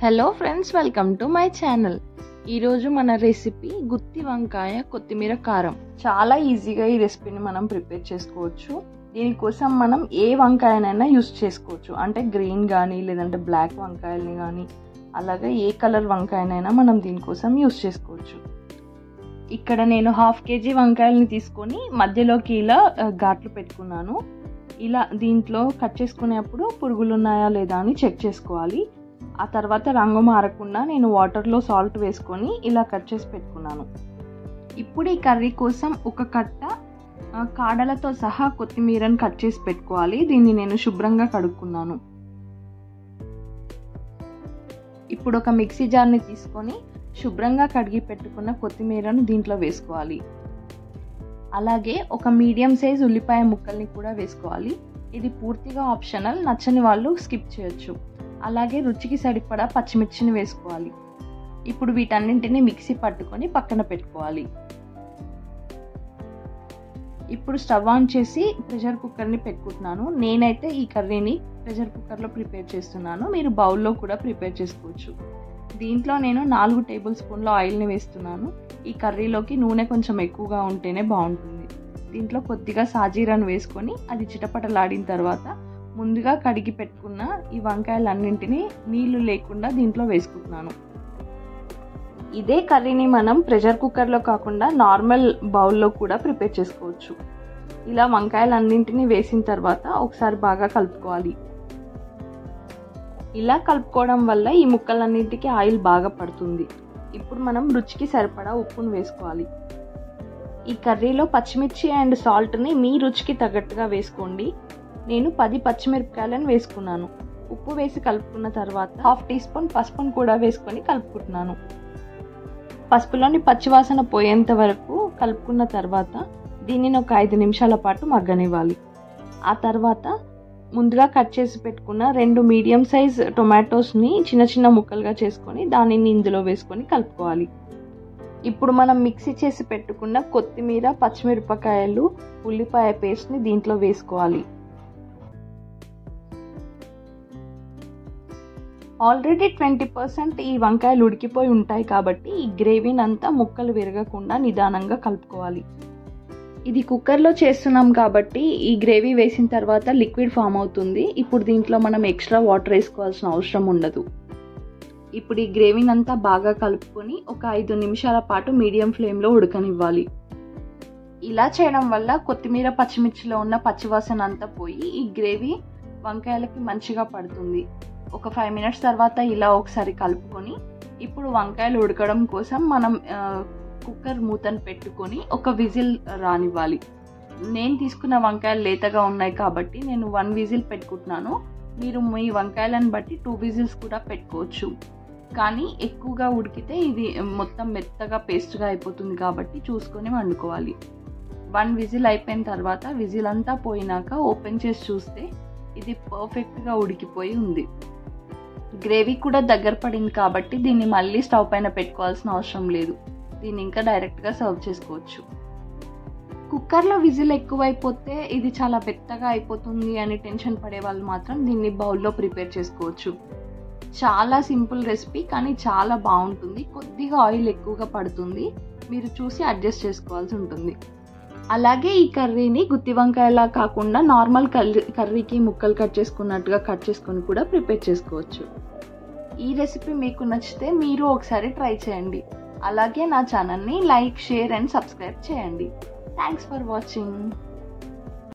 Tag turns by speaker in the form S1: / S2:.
S1: Hello friends, welcome to my channel. ఈరోజు మన recipe గుత్తి వంకాయ కొత్తిమీర కారం. చాలా ఈజీగా ఈ రెసిపీని మనం ప్రిపేర్ చేసుకోవచ్చు. దీనికోసం మనం ఏ వంకాయనైనా యూస్ చేసుకోవచ్చు. అంటే గ్రీన్ కానీ లేదంటే బ్లాక్ వంకాయల్ని కానీ అలాగే ఏ కలర్ వంకాయనైనా మనం దీనికోసం యూస్ చేసుకోవచ్చు. ఇక్కడ నేను 1/2 kg వంకాయల్ని తీసుకొని మధ్యలోకి ఇలా ఘాట్లు పెట్టుకున్నాను. ఇలా దీంట్లో కట్ చేసుకునేప్పుడు పురుగులు ఉన్నాయా లేదా అని చెక్ చేసుకోవాలి. ఆ తర్వాత రంగు మారకుండా నేను వాటర్లో సాల్ట్ వేసుకొని ఇలా కట్ చేసి పెట్టుకున్నాను. ఇప్పుడు ఈ కర్రీ కోసం ఒక కట్ట కాడలతో సహా కొత్తిమీరను కట్ చేసి పెట్టుకోవాలి. దీన్ని నేను శుభ్రంగా కడుక్కున్నాను. ఇప్పుడు ఒక మిక్సీ జార్ని తీసుకొని శుభ్రంగా కడిగి పెట్టుకున్న కొత్తిమీరను దీంట్లో వేసుకోవాలి. అలాగే ఒక మీడియం సైజ్ ఉల్లిపాయ ముక్కల్ని కూడా వేసుకోవాలి. ఇది పూర్తిగా ఆప్షనల్, నచ్చని వాళ్ళు స్కిప్ చేయొచ్చు. అలాగే రుచికి సరిపడా పచ్చిమిర్చిని వేసుకోవాలి. ఇప్పుడు వీటన్నింటినీ మిక్సీ పట్టుకొని పక్కన పెట్టుకోవాలి. ఇప్పుడు స్టవ్ ఆన్ చేసి ప్రెషర్ కుక్కర్ని పెట్టుకుంటున్నాను. నేనైతే ఈ కర్రీని ప్రెషర్ కుక్కర్లో ప్రిపేర్ చేస్తున్నాను. మీరు బౌల్లో కూడా ప్రిపేర్ చేసుకోవచ్చు. దీంట్లో నేను 4 టేబుల్ స్పూన్ల ఆయిల్ని వేస్తున్నాను. ఈ కర్రీలోకి నూనె కొంచెం ఎక్కువగా ఉంటేనే బాగుంటుంది. దీంట్లో కొద్దిగా సాజీరాను వేసుకొని అది చిటపటలాడిన తర్వాత ముందుగా కడిగి పెట్టుకున్న ఈ వంకాయలన్నింటినీ నీళ్లు లేకుండా దీంట్లో వేసుకుంటున్నాను. ఇదే కర్రీని మనం ప్రెషర్ కుక్కర్లో కాకుండా నార్మల్ బౌల్లో కూడా ప్రిపేర్ చేసుకోవచ్చు. ఇలా వంకాయలన్నింటినీ వేసిన తర్వాత ఒకసారి బాగా కలుపుకోవాలి. ఇలా కలుపుకోవడం వల్ల ఈ ముక్కలన్నింటికి ఆయిల్ బాగా పడుతుంది. ఇప్పుడు మనం రుచికి సరిపడా ఉప్పును వేసుకోవాలి. ఈ కర్రీలో పచ్చిమిర్చి అండ్ సాల్ట్ని మీ రుచికి తగ్గట్టుగా వేసుకోండి. నేను 10 పచ్చిమిరపకాయలను వేసుకున్నాను. ఉప్పు వేసి కలుపుకున్న తర్వాత 1/2 టీ స్పూన్ పసుపును కూడా వేసుకొని కలుపుకుంటున్నాను. పసుపులోని పచ్చివాసన పోయేంత వరకు కలుపుకున్న తర్వాత దీనిని ఒక 5 నిమిషాల పాటు మగ్గనివ్వాలి. ఆ తర్వాత ముందుగా కట్ చేసి పెట్టుకున్న 2 మీడియం సైజ్ టొమాటోస్ని చిన్న చిన్న ముక్కలుగా చేసుకొని దానిని ఇందులో వేసుకొని కలుపుకోవాలి. ఇప్పుడు మనం మిక్సీ చేసి పెట్టుకున్న కొత్తిమీర, పచ్చిమిరపకాయలు, ఉల్లిపాయ పేస్ట్ని దీంట్లో వేసుకోవాలి. ఆల్రెడీ 20% ఈ వంకాయలు ఉడికిపోయి ఉంటాయి కాబట్టి ఈ గ్రేవీని అంతా ముక్కలు విరగకుండా నిదానంగా కలుపుకోవాలి. ఇది కుక్కర్లో చేస్తున్నాం కాబట్టి ఈ గ్రేవీ వేసిన తర్వాత లిక్విడ్ ఫామ్ అవుతుంది. ఇప్పుడు దీంట్లో మనం ఎక్స్ట్రా వాటర్ వేసుకోవాల్సిన అవసరం ఉండదు. ఇప్పుడు ఈ గ్రేవీని అంతా బాగా కలుపుకొని ఒక 5 నిమిషాల పాటు మీడియం ఫ్లేమ్లో ఉడకనివ్వాలి. ఇలా చేయడం వల్ల కొత్తిమీర, పచ్చిమిర్చిలో ఉన్న పచ్చివాసన అంతా పోయి ఈ గ్రేవీ వంకాయలకి మంచిగా పడుతుంది. ఒక 5 మినిట్స్ తర్వాత ఇలా ఒకసారి కలుపుకొని ఇప్పుడు వంకాయలు ఉడకడం కోసం మనం కుక్కర్ మూతను పెట్టుకొని ఒక విజిల్ రానివ్వాలి. నేను తీసుకున్న వంకాయలు లేతగా ఉన్నాయి కాబట్టి నేను 1 విజిల్ పెట్టుకుంటున్నాను. మీరు మీ వంకాయలను బట్టి 2 విజిల్స్ కూడా పెట్టుకోవచ్చు. కానీ ఎక్కువగా ఉడికితే ఇది మొత్తం మెత్తగా పేస్ట్గా అయిపోతుంది కాబట్టి చూసుకొని వండుకోవాలి. 1 విజిల్ అయిపోయిన తర్వాత విజిల్ అంతా పోయినాక ఓపెన్ చేసి చూస్తే ఇది పర్ఫెక్ట్గా ఉడికిపోయి ఉంది. గ్రేవీ కూడా దగ్గర పడింది కాబట్టి దీన్ని మళ్ళీ స్టవ్ పైన పెట్టుకోవాల్సిన అవసరం లేదు. దీన్ని ఇంకా డైరెక్ట్గా సర్వ్ చేసుకోవచ్చు. కుక్కర్లో విజిల్ ఎక్కువైపోతే ఇది చాలా మెత్తగా అయిపోతుంది అని టెన్షన్ పడే వాళ్ళు మాత్రం దీన్ని బౌల్లో ప్రిపేర్ చేసుకోవచ్చు. చాలా సింపుల్ రెసిపీ కానీ చాలా బాగుంటుంది. కొద్దిగా ఆయిల్ ఎక్కువగా పడుతుంది, మీరు చూసి అడ్జస్ట్ చేసుకోవాల్సి ఉంటుంది. అలాగే ఈ కర్రీని గుత్తి వంకాయలా కాకుండా నార్మల్ కర్రీకి ముక్కలు కట్ చేసుకున్నట్టుగా కట్ చేసుకొని కూడా ప్రిపేర్ చేసుకోవచ్చు. ఈ రెసిపీ మీకు నచ్చితే మీరు ఒకసారి ట్రై చేయండి. అలాగే నా ఛానల్ని లైక్, షేర్ అండ్ సబ్స్క్రైబ్ చేయండి. Thanks for watching.